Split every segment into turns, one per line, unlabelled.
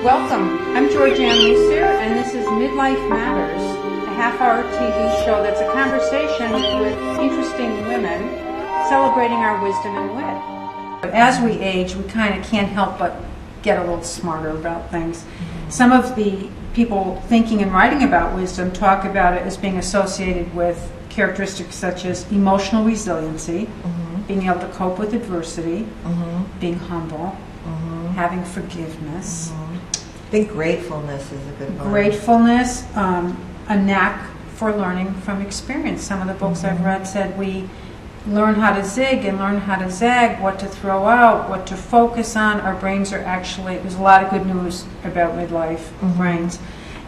Welcome. I'm Georgian Lussier, and this is Midlife Matters, a half-hour TV show that's a conversation with interesting women celebrating our wisdom and wit. As we age, we kind of can't help but get a little smarter about things. Some of the people thinking and writing about wisdom talk about it as being associated with characteristics such as emotional resiliency, being able to cope with adversity, being humble, having forgiveness.
I think gratefulness is a good one.
Gratefulness, a knack for learning from experience. Some of the books I've read said we learn how to zig and learn how to zag, what to throw out, what to focus on. Our brains are actually, there's a lot of good news about midlife brains.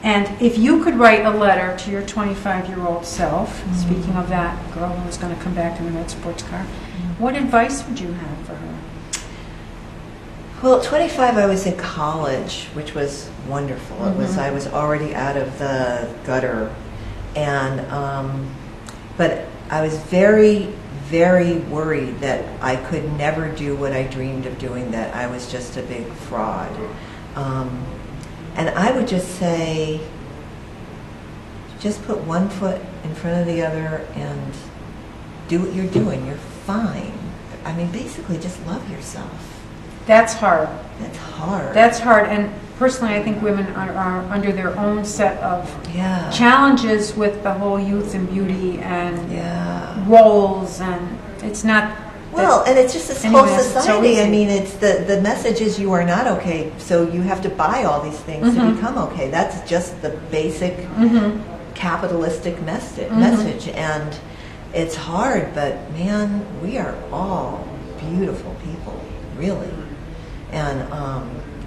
And if you could write a letter to your 25-year-old self, speaking of that girl who was going to come back in a red sports car, what advice would you have for her?
Well, at 25, I was in college, which was wonderful. I was already out of the gutter, and but I was very, very worried that I could never do what I dreamed of doing. That I was just a big fraud, and I would just say, just put one foot in front of the other and do what you're doing. You're fine. I mean, basically, just love yourself.
That's hard.
That's hard.
That's hard, and personally I think women are under their own set of challenges with the whole youth and beauty and roles, and it's not...
Well, and it's just this whole society. I mean, it's the message is you are not okay, so you have to buy all these things to become okay. That's just the basic capitalistic message, and it's hard, but man, we are all beautiful people, really. And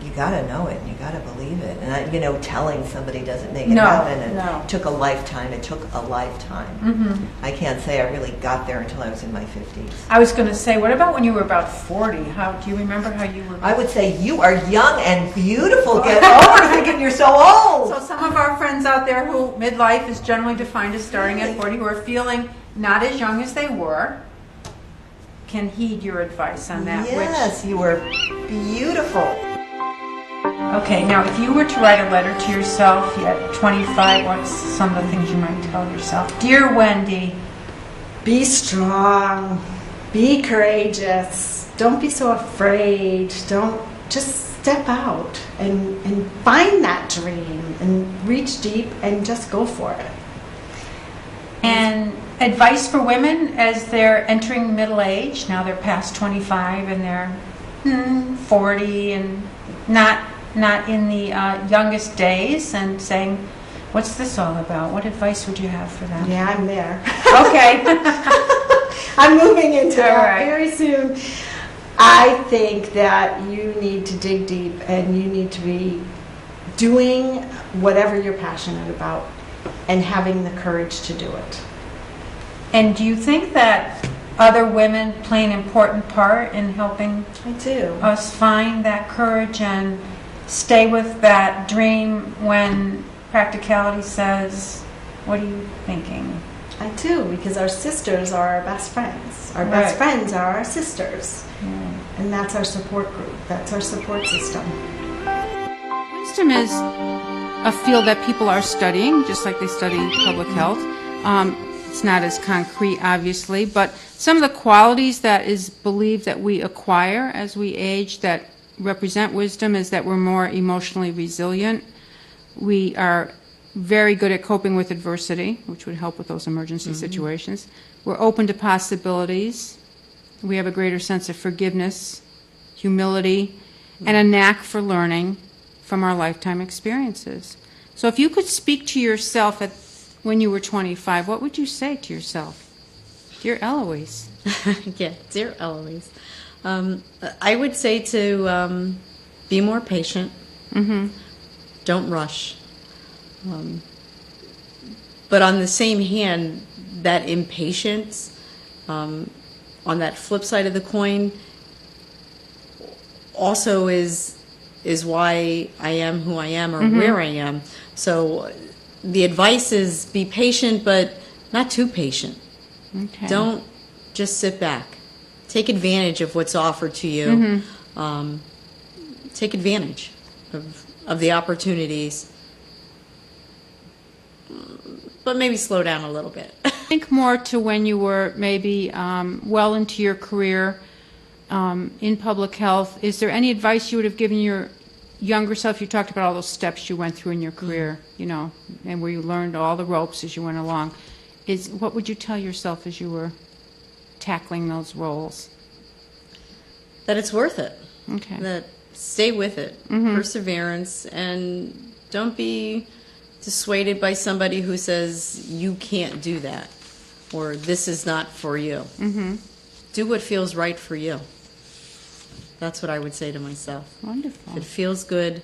you got to know it, and you got to believe it. And telling somebody doesn't make it happen. It took a lifetime. It took a lifetime. I can't say I really got there until I was in my 50s.
I was going to say, what about when you were about 40? Do you remember how you were?
I would say you are young and beautiful. Get over thinking you're so old.
So some of our friends out there who midlife is generally defined as starting at 40, who are feeling not as young as they were, can heed your advice on that.
Yes, you were beautiful.
Okay, now if you were to write a letter to yourself at 25, what's some of the things you might tell yourself? Dear Wendy,
be strong, be courageous, don't be so afraid, just step out and find that dream and reach deep and just go for it.
And advice for women as they're entering middle age, now they're past 25 and they're 40 and not in the youngest days, and saying, what's this all about? What advice would you have for them?
Yeah, I'm there.
Okay.
I'm moving into that very soon. I think that you need to dig deep and you need to be doing whatever you're passionate about and having the courage to do it.
And do you think that other women play an important part in helping us find that courage and stay with that dream when practicality says, what are you thinking?
I do, because our sisters are our best friends. Our best friends are our sisters. And that's our support group. That's our support system.
Wisdom is a field that people are studying, just like they study public health. It's not as concrete, obviously, but some of the qualities that is believed that we acquire as we age that represent wisdom is that we're more emotionally resilient. We are very good at coping with adversity, which would help with those emergency situations. We're open to possibilities. We have a greater sense of forgiveness, humility, and a knack for learning from our lifetime experiences. So if you could speak to yourself when you were 25, what would you say to yourself? Dear Eloise.
Yeah, dear Eloise. I would say to be more patient. Don't rush. But on the same hand, that impatience, on that flip side of the coin, also is why I am who I am, or where I am. So the advice is be patient, but not too patient. Okay. Don't just sit back. Take advantage of what's offered to you. Take advantage of the opportunities, but maybe slow down a little bit.
Think more to when you were maybe well into your career in public health. Is there any advice you would have given your younger self? You talked about all those steps you went through in your career, you know, and where you learned all the ropes as you went along. What would you tell yourself as you were tackling those roles?
That it's worth it.
Okay.
That stay with it. Perseverance, and don't be dissuaded by somebody who says you can't do that or this is not for you. Do what feels right for you. That's what I would say to myself.
Wonderful.
If it feels good,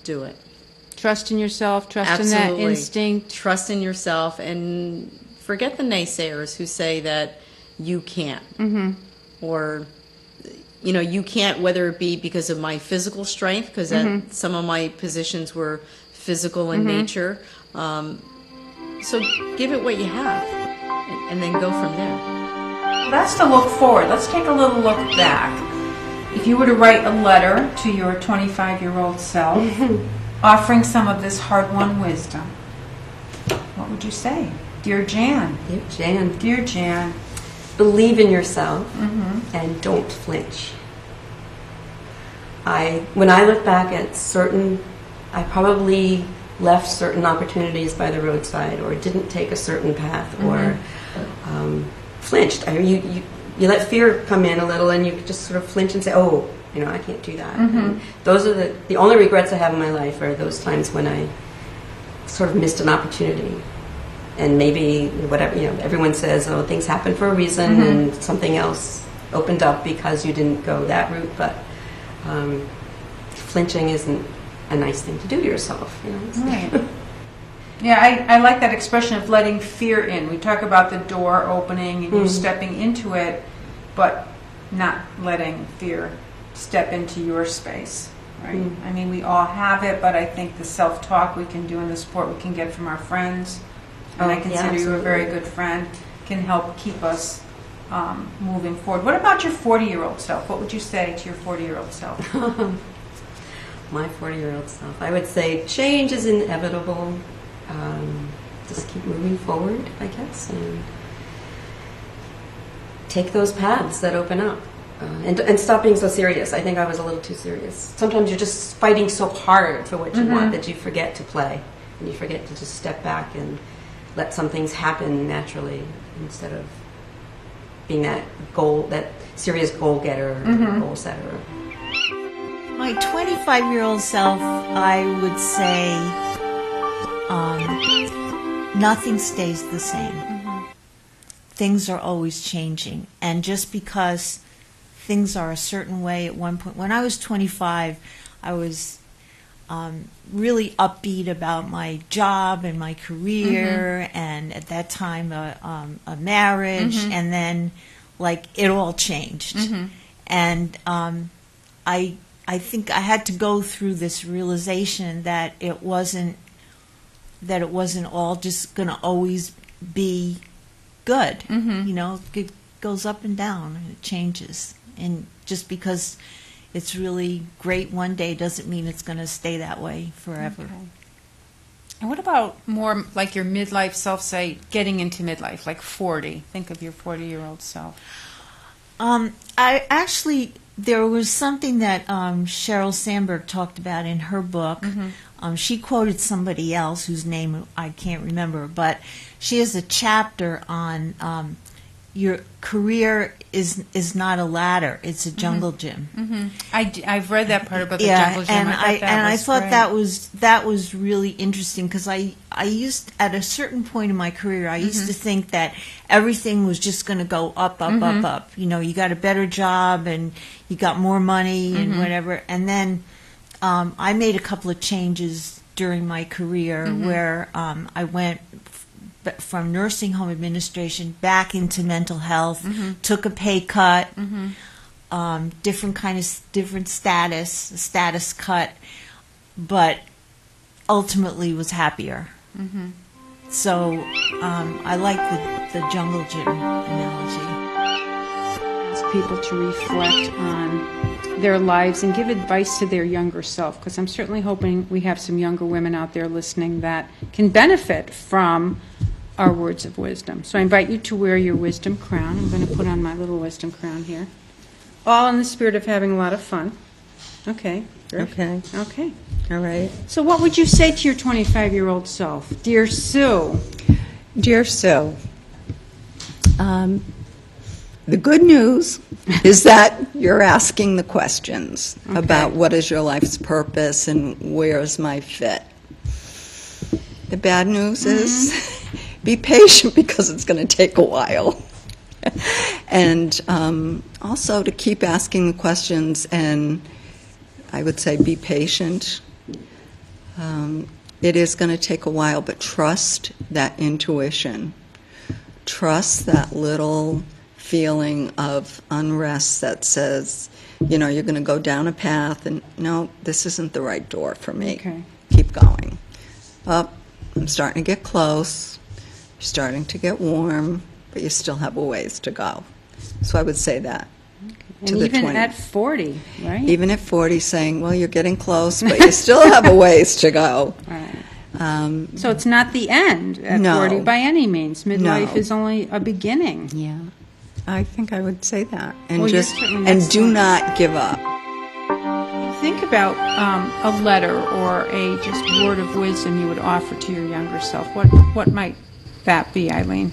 do it.
Trust in yourself, trust
Absolutely.
in that instinct.
Trust in yourself, and forget the naysayers who say that you can't. Or, you know, you can't, whether it be because of my physical strength, because some of my positions were physical in nature. So give it what you have, and then go from there.
That's to look forward. Let's take a little look back. If you were to write a letter to your 25-year-old self, offering some of this hard-won wisdom, what would you say? Dear Jan.
Dear Jan.
Dear Jan.
Believe in yourself and don't flinch. When I look back at I probably left certain opportunities by the roadside, or didn't take a certain path, or flinched. You let fear come in a little, and you just sort of flinch and say, "Oh, you know, I can't do that." And those are the only regrets I have in my life are those times when I sort of missed an opportunity. And maybe whatever, you know, everyone says, "Oh, things happen for a reason," and something else opened up because you didn't go that route. But flinching isn't a nice thing to do to yourself. You know?
Right. Yeah, I like that expression of letting fear in. We talk about the door opening and you stepping into it, but not letting fear step into your space. Right? I mean, we all have it, but I think the self-talk we can do and the support we can get from our friends, and I consider you a very good friend, can help keep us moving forward. What about your 40-year-old self? What would you say to your 40-year-old self?
My 40-year-old self, I would say change is inevitable. Just keep moving forward, I guess, and take those paths that open up. And stop being so serious. I think I was a little too serious. Sometimes you're just fighting so hard for what you want that you forget to play. And you forget to just step back and let some things happen naturally instead of being that serious goal getter, goal setter.
My 25-year-old self, I would say, nothing stays the same. Things are always changing. And just because things are a certain way at one point, when I was 25, I was really upbeat about my job and my career, and at that time a marriage, and then like it all changed. And I think I had to go through this realization that it wasn't all just going to always be good. You know, it goes up and down and it changes. And just because it's really great one day doesn't mean it's going to stay that way forever.
Okay. And what about more like your midlife self, say, getting into midlife, like 40? Think of your 40-year-old self.
There was something that Sheryl Sandberg talked about in her book. She quoted somebody else whose name I can't remember, but she has a chapter on your career is not a ladder; it's a jungle gym.
I've read that part about the jungle gym.
I thought that was really interesting because I used at a certain point in my career I used to think that everything was just going to go up, up. You know, you got a better job and you got more money and whatever, and then I made a couple of changes during my career where I went from nursing home administration back into mental health, took a pay cut, different status cut, but ultimately was happier. So I like the jungle gym analogy.
Ask people to reflect on their lives and give advice to their younger self? Because I'm certainly hoping we have some younger women out there listening that can benefit from our words of wisdom. So I invite you to wear your wisdom crown. I'm going to put on my little wisdom crown here. All in the spirit of having a lot of fun. Okay.
Okay.
Okay.
All right.
So what would you say to your 25-year-old self? Dear Sue.
Dear Sue, the good news is that you're asking the questions about what is your life's purpose and where's my fit. The bad news is be patient because it's going to take a while. And also to keep asking the questions, and I would say be patient. It is going to take a while, but trust that intuition. Trust that little feeling of unrest that says, you know, you're going to go down a path and, no, this isn't the right door for me.
Okay.
Keep going. Up, I'm starting to get close. You're starting to get warm, but you still have a ways to go. So I would say that.
And
To the
even
20.
at 40, right?
Even at 40, saying, well, you're getting close, but you still have a ways to go.
Right. So it's not the end at
No.
40 by any means. Midlife
No.
is only a beginning.
Yeah, I think I would say that. And
Well, you're
just
certainly not
and do
slow.
not give up.
Think about a letter or a just word of wisdom you would offer to your younger self. What might that be, Eileen?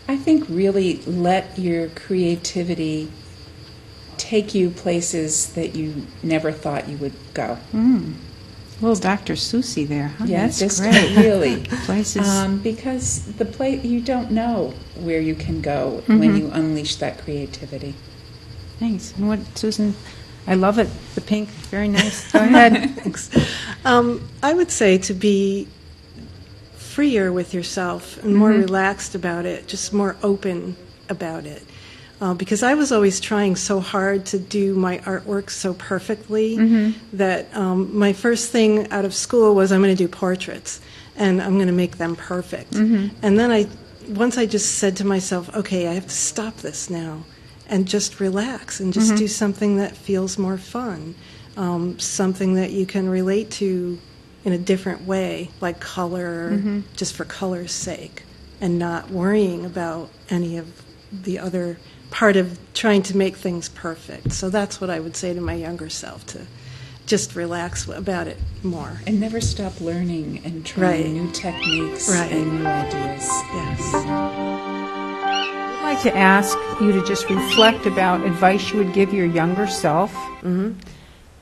I think really let your creativity take you places that you never thought you would go.
Little Dr. Susie there. Huh?
Yes,
That's
just
great.
really.
Places.
Because the place you don't know where you can go when you unleash that creativity.
Thanks. And what, Susan? I love it. The pink. Very nice. Go ahead.
I would say to be freer with yourself and more relaxed about it, just more open about it. Because I was always trying so hard to do my artwork so perfectly that my first thing out of school was I'm going to do portraits and I'm going to make them perfect. And then once I just said to myself, okay, I have to stop this now and just relax and just do something that feels more fun, something that you can relate to in a different way, like color, just for color's sake, and not worrying about any of the other part of trying to make things perfect. So that's what I would say to my younger self, to just relax about it more.
And never stop learning and trying
Right.
new techniques
Right.
and new ideas.
Yes.
I'd like to ask you to just reflect about advice you would give your younger self,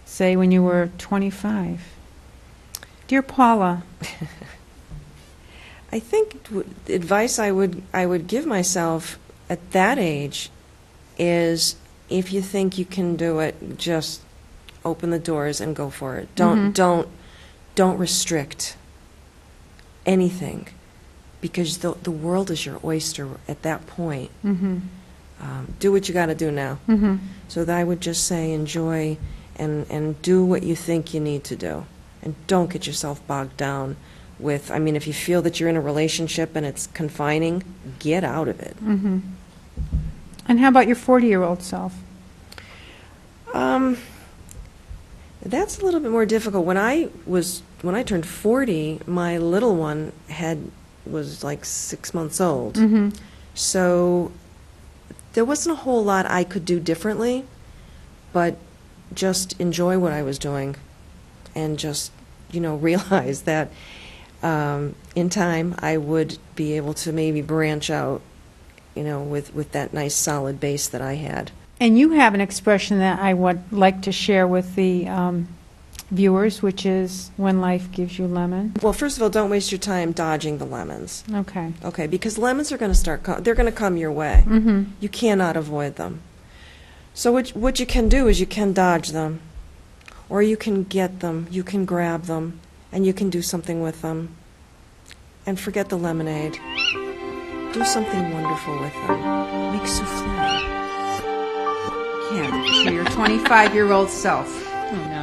say when you were 25. Dear Paula,
I think the advice I would give myself at that age is, if you think you can do it, just open the doors and go for it. Don't restrict anything, because the world is your oyster at that point. Do what you got to do now. So that I would just say enjoy and do what you think you need to do, and don't get yourself bogged down with. I mean, if you feel that you're in a relationship and it's confining, get out of it.
and how about your 40-year-old self?
That's a little bit more difficult. When I turned 40, my little one was like 6 months old. So there wasn't a whole lot I could do differently, but just enjoy what I was doing, and just realize that in time I would be able to maybe branch out, with that nice solid base that I had.
And you have an expression that I would like to share with the viewers, which is when life gives you lemons.
Well, first of all, don't waste your time dodging the lemons.
Okay.
Okay, because lemons are going to they're going to come your way. You cannot avoid them. So what you can do is you can dodge them, or you can get them, you can grab them, and you can do something with them. And forget the lemonade. Do something wonderful with them.
Make souffle.
Kim, to your 25-year-old self,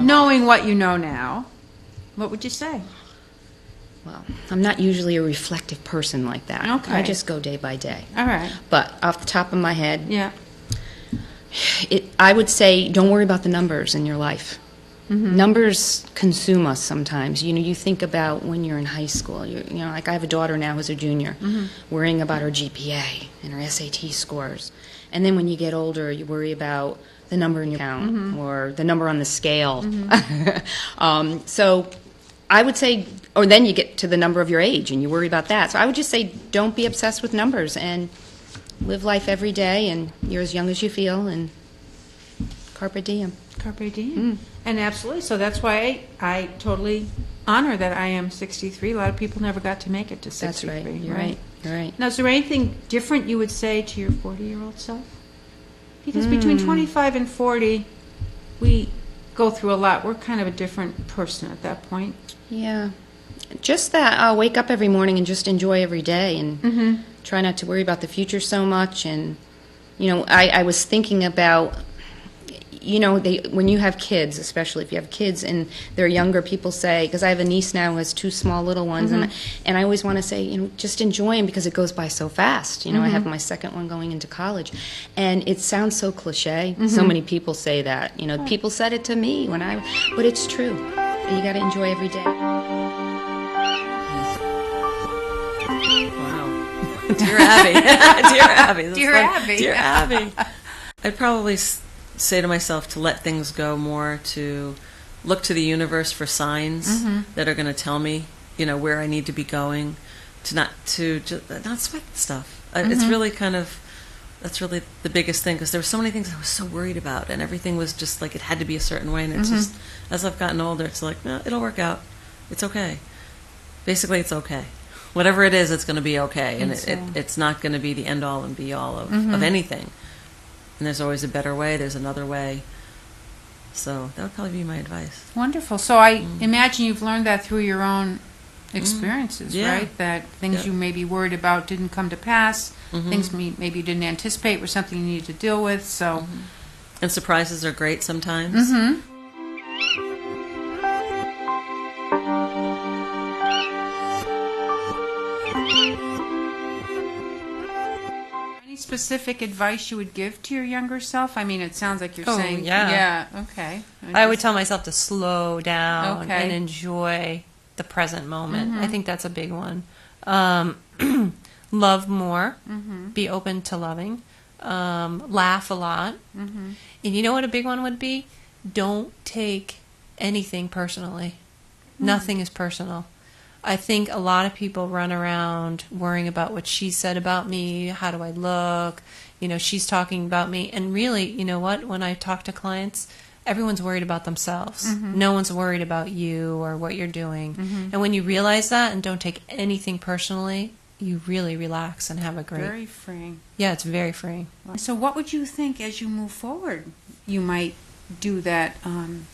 knowing what you know now, what would you say?
Well, I'm not usually a reflective person like that.
Okay.
I just go day by day.
All right.
But off the top of my head,
Yeah.
I would say don't worry about the numbers in your life. Numbers consume us sometimes. You think about when you're in high school. Like I have a daughter now who's a junior, worrying about her GPA and her SAT scores. And then when you get older, you worry about the number in your account or the number on the scale. So I would say, or then you get to the number of your age and you worry about that. So I would just say don't be obsessed with numbers and live life every day, and you're as young as you feel, and carpe diem.
Carpe diem. And absolutely. So that's why I totally honor that I am 63. A lot of people never got to make it to 63.
That's right. You're right. You're right.
Now, is there anything different you would say to your 40-year-old self? Because between 25 and 40, we go through a lot. We're kind of a different person at that point.
Yeah. Just that I'll wake up every morning and just enjoy every day and try not to worry about the future so much. And, I was thinking about, when you have kids, especially if you have kids and they're younger, people say, because I have a niece now who has 2 small little ones, and I always want to say, just enjoy them because it goes by so fast. I have my second one going into college, and it sounds so cliche. So many people say that. People said it to me but it's true. You got to enjoy every day.
Wow. Dear Abby. Dear Abby.
Dear Abby.
Dear Abby. I'd probably say to myself to let things go more, to look to the universe for signs that are going to tell me, where I need to be going, to not sweat stuff. It's really that's really the biggest thing, because there were so many things I was so worried about, and everything was just like it had to be a certain way, and it's just, as I've gotten older, it's like, no, it'll work out. It's okay. Basically, it's okay. Whatever it is, it's going to be okay, and it's not going to be the end-all and be-all of anything. And there's always a better way. There's another way. So that would probably be my advice.
Wonderful. So I imagine you've learned that through your own experiences,
Yeah.
right? That things you may be worried about didn't come to pass. Things maybe you didn't anticipate were something you needed to deal with. So,
And surprises are great sometimes.
Any specific advice you would give to your younger self? I mean, it sounds like you're saying,
yeah.
Okay.
I would tell myself to slow down
Okay.
and enjoy the present moment. I think that's a big one. Love more. Be open to loving. Laugh a lot. And you know what a big one would be? Don't take anything personally. Nothing is personal. I think a lot of people run around worrying about what she said about me, how do I look, she's talking about me. And really, you know what? When I talk to clients, everyone's worried about themselves. No one's worried about you or what you're doing. And when you realize that and don't take anything personally, you really relax and have a great...
Very freeing.
Yeah, it's very freeing.
So what would you think as you move forward you might do that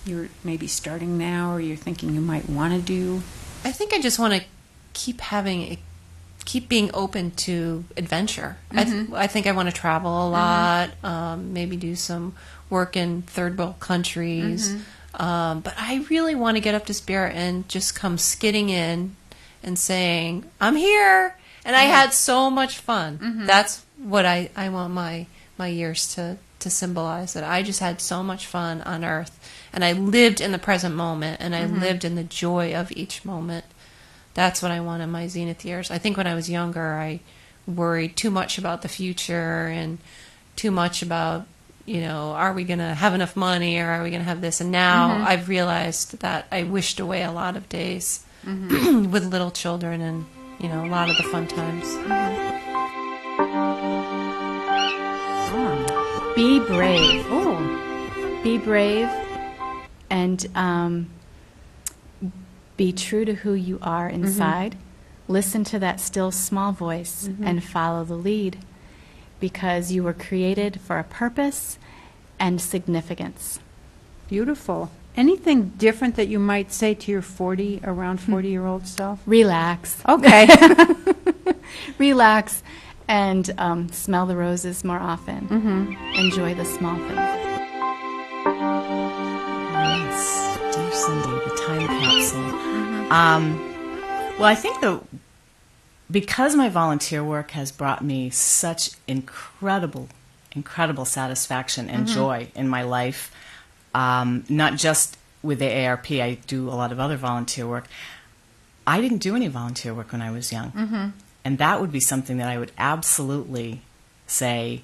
you're maybe starting now or you're thinking you might want to do?
I think I just want to keep being open to adventure. I think I want to travel a lot, maybe do some work in third world countries. But I really want to get up to Spirit and just come skidding in and saying, I'm here. And I had so much fun. That's what I want my years to symbolize, that I just had so much fun on Earth. And I lived in the present moment, and I lived in the joy of each moment. That's what I want in my zenith years. I think when I was younger, I worried too much about the future and too much about, are we going to have enough money or are we going to have this? And now I've realized that I wished away a lot of days with little children and, a lot of the fun times.
Be brave. Oh, be brave. And be true to who you are inside. Listen to that still small voice and follow the lead, because you were created for a purpose and significance.
Beautiful. Anything different that you might say to your around 40-year-old self?
Relax.
Okay.
Relax and smell the roses more often. Enjoy the small things.
Yes, dear Cindy, the time capsule. Well, I think because my volunteer work has brought me such incredible incredible satisfaction and joy in my life, not just with the AARP. I do a lot of other volunteer work. I didn't do any volunteer work when I was young. And that would be something that I would absolutely say,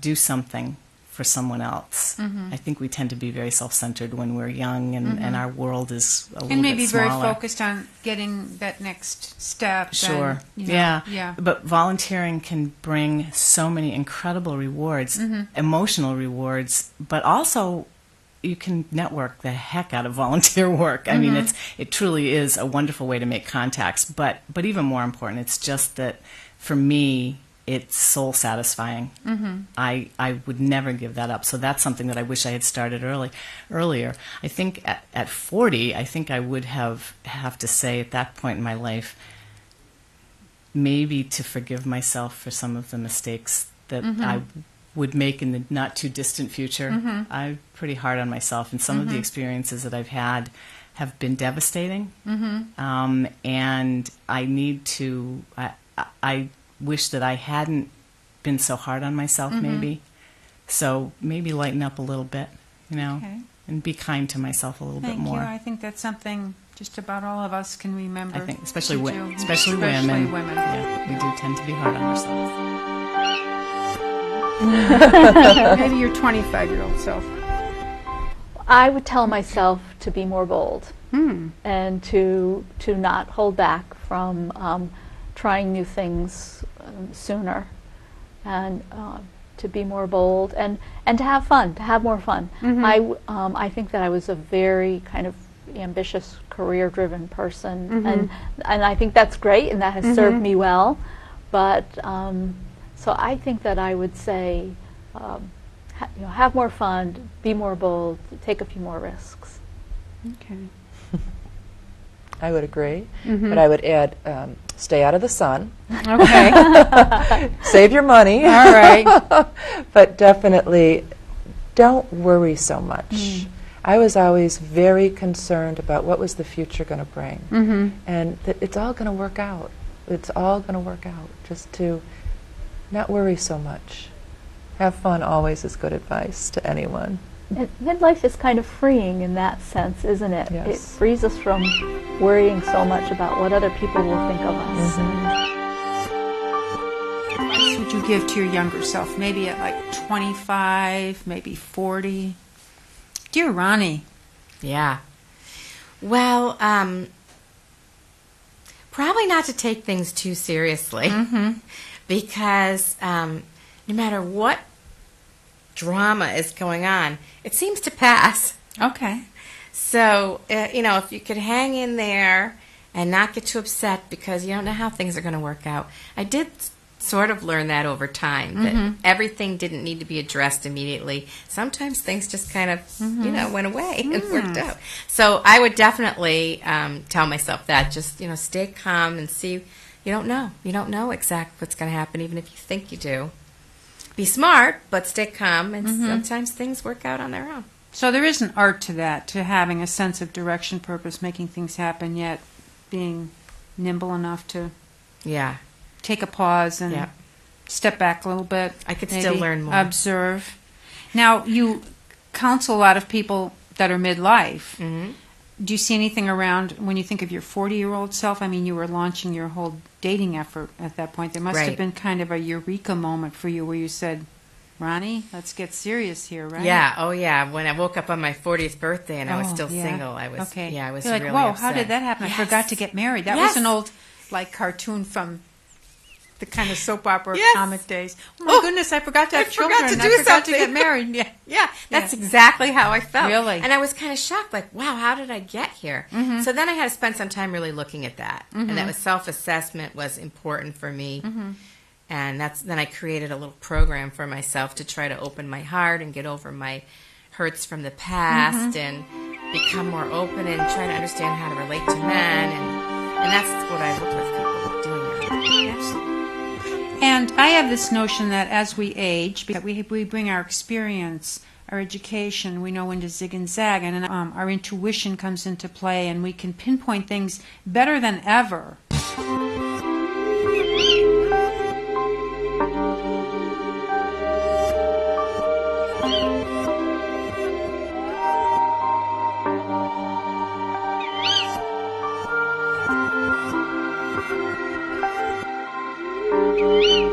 do something for someone else. I think we tend to be very self-centered when we're young, and our world is a little
And maybe
bit smaller.
very focused on getting that next step.
Sure.
And, you know,
yeah. But volunteering can bring so many incredible rewards, emotional rewards, but also you can network the heck out of volunteer work. I mean, it truly is a wonderful way to make contacts. But even more important, it's just that for me, it's soul satisfying. I would never give that up. So that's something that I wish I had started earlier. I think at 40, I think I would have to say at that point in my life, maybe to forgive myself for some of the mistakes that I would make in the not too distant future. I'm pretty hard on myself, and some of the experiences that I've had have been devastating. And I need to. I wish that I hadn't been so hard on myself, maybe. So maybe lighten up a little bit, you know, and be kind to myself a little bit more.
Thank you. I think that's something just about all of us can remember.
I think, especially women.
women.
Yeah, we do tend to be hard on ourselves.
Maybe your 25-year-old self.
I would tell myself to be more bold and to not hold back from trying new things sooner, and to be more bold and to have fun, to have more fun. I think that I was a very kind of ambitious, career-driven person, and I think that's great, and that has served me well. But so I think that I would say, have more fun, be more bold, take a few more risks.
Okay.
I would agree, but I would add, stay out of the sun.
Okay.
Save your money.
All right.
But definitely don't worry so much. I was always very concerned about what was the future going to bring. And that it's all going to work out. It's all going to work out. Just to not worry so much. Have fun always is good advice to anyone.
Midlife is kind of freeing in that sense, isn't it?
Yes.
It frees us from worrying so much about what other people will think of us.
What advice would you give to your younger self? Maybe at like 25, maybe 40? Dear Ronnie.
Yeah. Well, probably not to take things too seriously, because no matter what drama is going on, it seems to pass.
Okay.
So, if you could hang in there and not get too upset because you don't know how things are going to work out. I did sort of learn that over time, that everything didn't need to be addressed immediately. Sometimes things just kind of, went away and worked out. So I would definitely tell myself that. Just, stay calm and see. You don't know. You don't know exactly what's going to happen, even if you think you do. Be smart, but stay calm, and sometimes things work out on their own.
So there is an art to that, to having a sense of direction, purpose, making things happen, yet being nimble enough to take a pause and step back a little bit.
I could still learn more.
Observe. Now, you counsel a lot of people that are midlife. Do you see anything around when you think of your 40-year-old self? I mean, you were launching your whole dating effort at that point. There must have been kind of a eureka moment for you where you said, Ronnie, let's get serious here, right?
Yeah, oh yeah. When I woke up on my 40th birthday and I was still single, I was, I was
You're like,
really
whoa,
upset.
how did that happen?
Yes.
I forgot to get married. That was an old, cartoon from the kind of soap opera comic days. Oh my goodness, I forgot to have children.
I
forgot
something.
to get married.
Yeah, that's exactly how I felt.
Really?
And I was kind of shocked, like, wow, how did I get here? So then I had to spend some time really looking at that. And that was self-assessment was important for me. And then I created a little program for myself to try to open my heart and get over my hurts from the past and become more open and try to understand how to relate to men. And that's what I work with people doing that.
Absolutely. And I have this notion that as we age, we bring our experience, our education, we know when to zig and zag, and our intuition comes into play, and we can pinpoint things better than ever.
you.